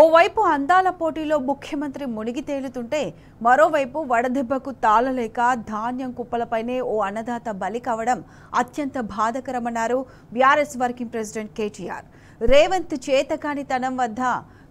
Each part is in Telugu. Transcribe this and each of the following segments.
ఓవైపు అందాల పోటీలో ముఖ్యమంత్రి మునిగి తేలుతుంటే మరోవైపు వడదెబ్బకు తాళలేక ధాన్యం కుప్పలపైనే ఓ అన్నదాత బలి కావడం అత్యంత బాధాకరమన్నారు బీఆర్ఎస్ వర్కింగ్ ప్రెసిడెంట్ కేటీఆర్. రేవంత్ చేతకానితనం వద్ద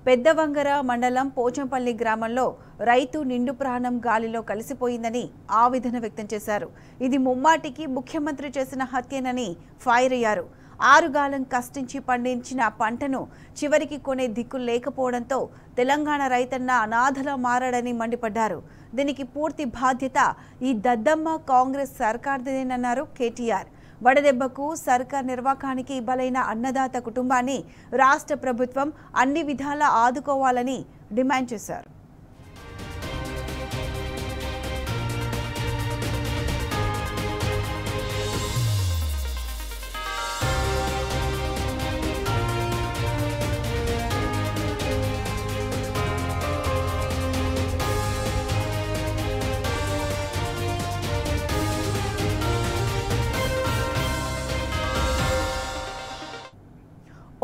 పెద్దవంగర మండలం పోచంపల్లి గ్రామంలో రైతు నిండు ప్రాణం గాలిలో కలిసిపోయిందని ఆవేదన వ్యక్తం చేశారు. ఇది ముమ్మాటికి ముఖ్యమంత్రి చేసిన హత్యేనని ఫైర్ అయ్యారు. ఆరుగాలం కష్టించి పండించిన పంటను చివరికి కొనే దిక్కు లేకపోవడంతో తెలంగాణ రైతన్న అనాథలా మారాడని మండిపడ్డారు. దీనికి పూర్తి బాధ్యత ఈ దద్దమ్మ కాంగ్రెస్ సర్కార్దేనన్నారు కేటీఆర్. వడదెబ్బకు సర్కార్ నిర్వాకానికి బలైన అన్నదాత కుటుంబాన్ని రాష్ట్ర ప్రభుత్వం అన్ని విధాలా ఆదుకోవాలని డిమాండ్ చేశారు.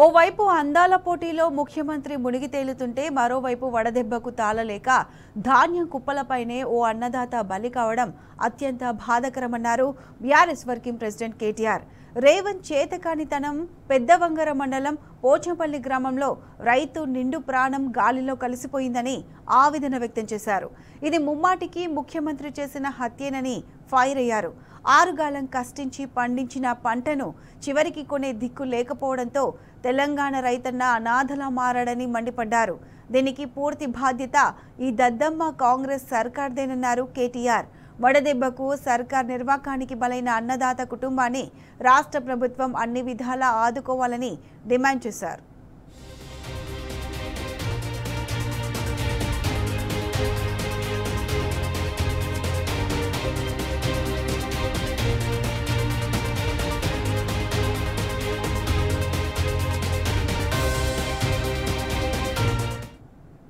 ఓవైపు అందాల పోటీలో ముఖ్యమంత్రి మునిగి తేలుతుంటే మరోవైపు వడదెబ్బకు తాళలేక ధాన్యం కుప్పలపైనే ఓ అన్నదాత బలి కావడం అత్యంత బాధాకరమన్నారు బీఆర్ఎస్ వర్కింగ్ ప్రెసిడెంట్ కేటీఆర్. రేవంత్ చేతకానితనం పెద్దవంగర మండలం పోచంపల్లి గ్రామంలో రైతు నిండు ప్రాణం గాలిలో కలిసిపోయిందని ఆవేదన వ్యక్తం చేశారు. ఇది ముమ్మాటికి ముఖ్యమంత్రి చేసిన హత్యేనని ఫైర్ అయ్యారు. ఆరుగాలం కష్టించి పండించిన పంటను చివరికి కొనే దిక్కు లేకపోవడంతో తెలంగాణ రైతన్న అనాథలా మారాడని మండిపడ్డారు. దీనికి పూర్తి బాధ్యత ఈ దద్దమ్మ కాంగ్రెస్ సర్కార్దేనన్నారు కేటీఆర్. వడదెబ్బకు సర్కార్ నిర్వాకానికి బలైన అన్నదాత కుటుంబాన్ని రాష్ట్ర ప్రభుత్వం అన్ని విధాలా ఆదుకోవాలని డిమాండ్ చేశారు.